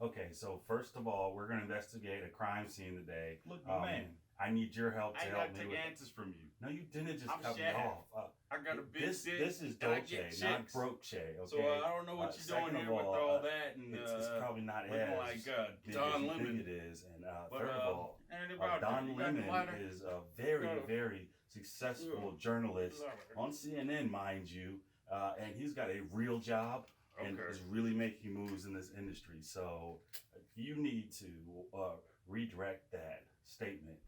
Okay, so first of all, we're going to investigate a crime scene today. Look, man, I need your help I to ain't help got to me take with answers from you. No, you didn't just I'm cut me Shad. off. I got a big this dick. this is and I Dolce, get not chicks. broke Che. Okay. So I don't know what you're doing second here of with all, all that, and it's probably not looking as like big Don as you Lemon. think it is. And But third of all, and about Don you got the Lemon lighter? is a very successful journalist on CNN, mind you, and he's got a real job and is really making moves in this industry. So you need to redirect that statement.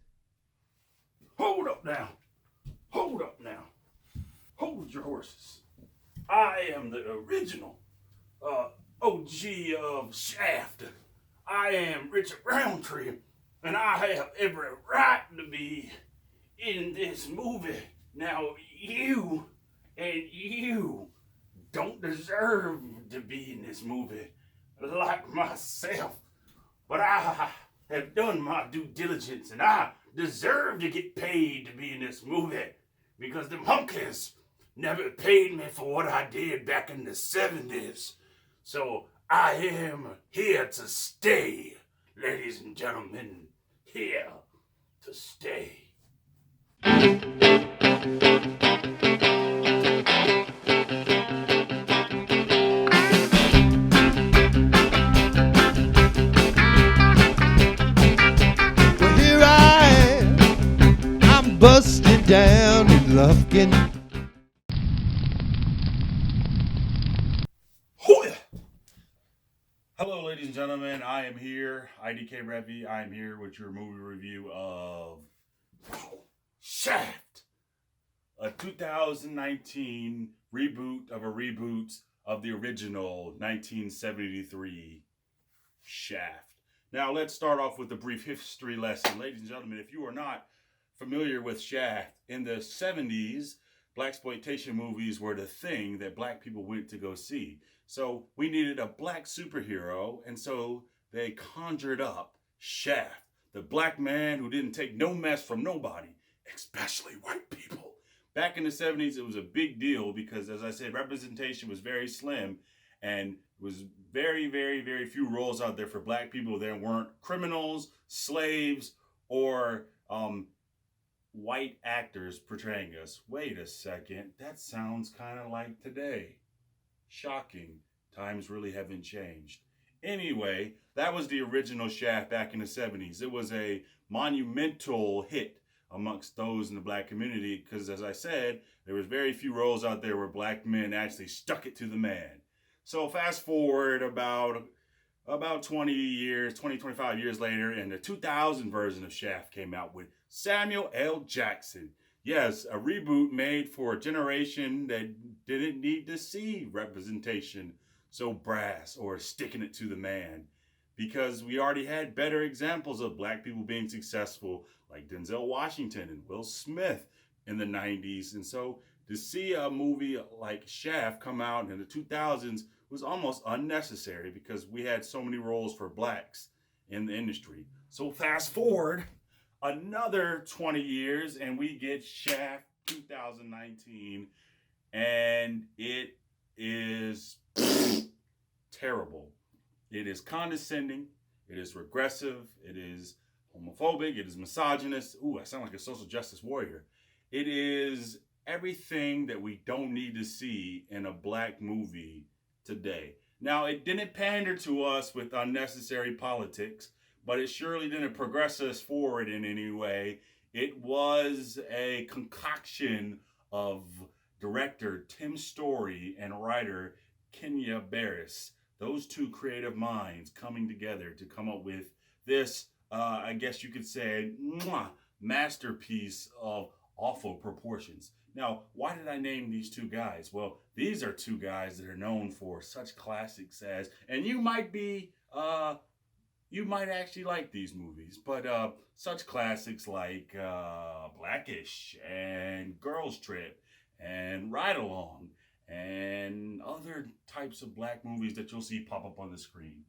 Hold up now. Hold up now. Hold your horses. I am the original OG of Shaft. I am Richard Roundtree, and I have every right to be in this movie. Now, you and you don't deserve to be in this movie like myself, but I have done my due diligence, and I deserve to get paid to be in this movie because the monkeys never paid me for what I did back in the 70s. So I am here to stay, ladies and gentlemen, here to stay. Well, here I am. I'm busting down in Lufkin. Hello, ladies and gentlemen. I am here, IDK Revy. I am here with your movie review of Shaft, a 2019 reboot of a reboot of the original 1973 Shaft. Now, let's start off with a brief history lesson. Ladies and gentlemen, if you are not familiar with Shaft, in the 70s, blaxploitation movies were the thing that black people went to go see. So we needed a black superhero, and so they conjured up Shaft, the black man who didn't take no mess from nobody, especially white people. Back in the 70s, it was a big deal because, as I said, representation was very slim, and it was very few roles out there for black people that weren't criminals, slaves, or white actors portraying us. Wait a second, that sounds kind of like today. Shocking. Times really haven't changed. Anyway, that was the original Shaft back in the 70s. It was a monumental hit amongst those in the black community because, as I said, there was very few roles out there where black men actually stuck it to the man. So fast forward about 20 years, 25 years later, and the 2000 version of Shaft came out with Samuel L. Jackson. Yes, a reboot made for a generation that didn't need to see representation so brass or sticking it to the man, because we already had better examples of black people being successful, like Denzel Washington and Will Smith in the 90s. And so to see a movie like Shaft come out in the 2000s was almost unnecessary because we had so many roles for blacks in the industry. So fast forward another 20 years and we get Shaft 2019, and it is terrible. It is condescending, it is regressive, it is homophobic, it is misogynist. Ooh, I sound like a social justice warrior. It is everything that we don't need to see in a black movie today. Now, it didn't pander to us with unnecessary politics, but it surely didn't progress us forward in any way. It was a concoction of director Tim Story and writer Kenya Barris. Those two creative minds coming together to come up with this, I guess you could say, masterpiece of awful proportions. Now, why did I name these two guys? Well, these are two guys that are known for such classics as, and you might actually like these movies, but such classics like Blackish and Girls Trip and Ride Along and other types of black movies that you'll see pop up on the screen.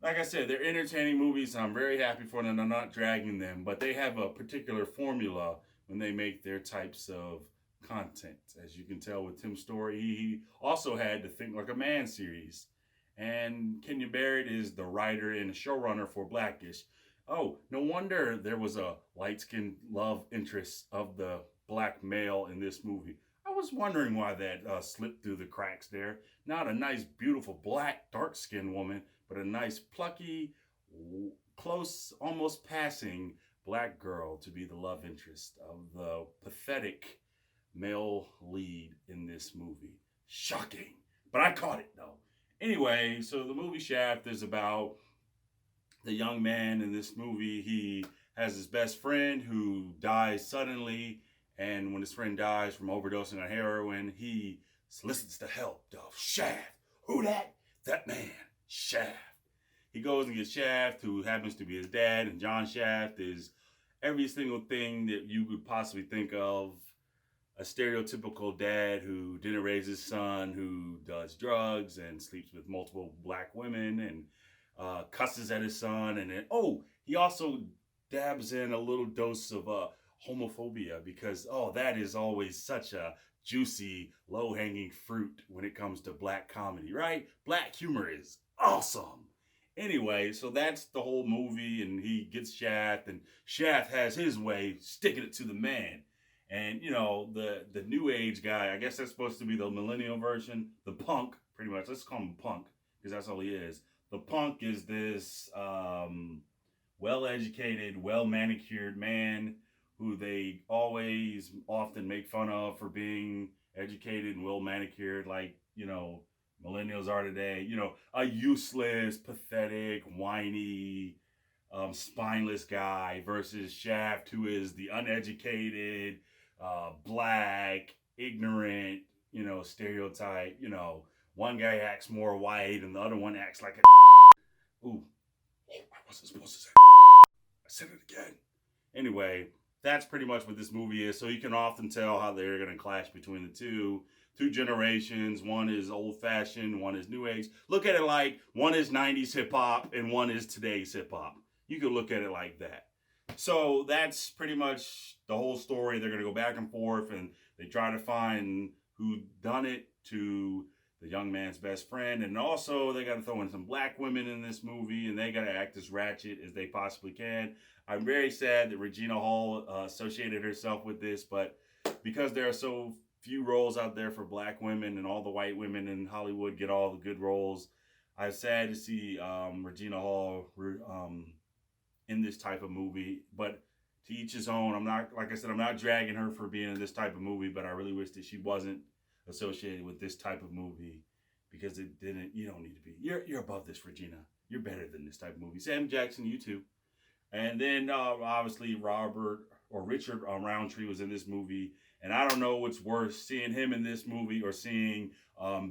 Like I said, they're entertaining movies. I'm very happy for them. I'm not dragging them, but they have a particular formula when they make their types of content. As you can tell with Tim Story, he also had the Think Like a Man series. And Kenya Barrett is the writer and showrunner for Blackish. Oh, no wonder there was a light-skinned love interest of the black male in this movie. I was wondering why that slipped through the cracks there. Not a nice, beautiful, black, dark-skinned woman, but a nice, plucky, close, almost passing black girl to be the love interest of the pathetic male lead in this movie. Shocking. But I caught it, though. Anyway, so the movie Shaft is about the young man in this movie. He has his best friend who dies suddenly, and when his friend dies from overdosing on heroin, he solicits the help of Shaft. Who that? That man, Shaft. He goes and gets Shaft, who happens to be his dad, and John Shaft is every single thing that you could possibly think of. A stereotypical dad who didn't raise his son, who does drugs and sleeps with multiple black women and cusses at his son. And then, he also dabs in a little dose of homophobia because, that is always such a juicy, low-hanging fruit when it comes to black comedy, right? Black humor is awesome. Anyway, so that's the whole movie, and he gets Shaft, and Shaft has his way sticking it to the man. And, the new age guy, I guess that's supposed to be the millennial version, the punk, pretty much. Let's call him punk, because that's all he is. The punk is this well-educated, well-manicured man who they often make fun of for being educated and well-manicured, like, millennials are today. A useless, pathetic, whiny, spineless guy versus Shaft, who is the uneducated, black, ignorant, stereotype. One guy acts more white and the other one acts like a ooh, I wasn't supposed to say I said it again. Anyway, that's pretty much what this movie is. So you can often tell how they're going to clash between the two generations. One is old-fashioned, one is new age. Look at it like one is 90s hip-hop and one is today's hip-hop. You could look at it like that. So that's pretty much the whole story. They're going to go back and forth, and they try to find who done it to the young man's best friend. And also, they got to throw in some black women in this movie, and they got to act as ratchet as they possibly can. I'm very sad that Regina Hall associated herself with this, but because there are so few roles out there for black women and all the white women in Hollywood get all the good roles, I'm sad to see Regina Hall in this type of movie, but to each his own. I'm not dragging her for being in this type of movie, but I really wish that she wasn't associated with this type of movie because you don't need to be. You're above this, Regina. You're better than this type of movie. Sam Jackson, you too. And then obviously Richard Roundtree was in this movie, and I don't know what's worse, seeing him in this movie or seeing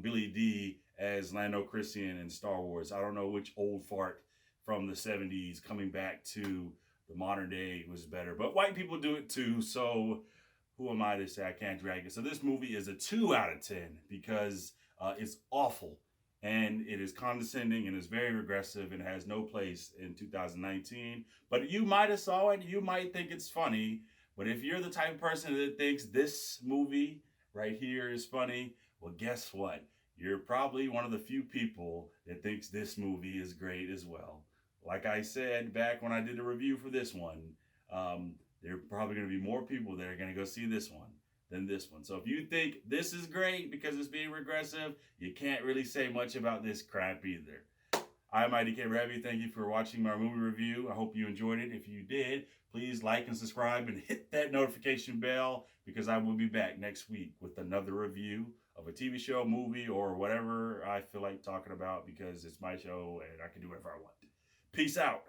Billy D as Lando Calrissian in Star Wars. I don't know which old fart from the 70s coming back to the modern day was better. But white people do it too, so who am I to say I can't drag it? So this movie is a 2 out of 10 because it's awful. And it is condescending and is very regressive and has no place in 2019. But you might have saw it. You might think it's funny. But if you're the type of person that thinks this movie right here is funny, well, guess what? You're probably one of the few people that thinks this movie is great as well. Like I said back when I did a review for this one, there are probably going to be more people that are going to go see this one than this one. So if you think this is great because it's being regressive, you can't really say much about this crap either. I'm IDK Ravi. Thank you for watching my movie review. I hope you enjoyed it. If you did, please like and subscribe and hit that notification bell because I will be back next week with another review of a TV show, movie, or whatever I feel like talking about because it's my show and I can do whatever I want. Peace out.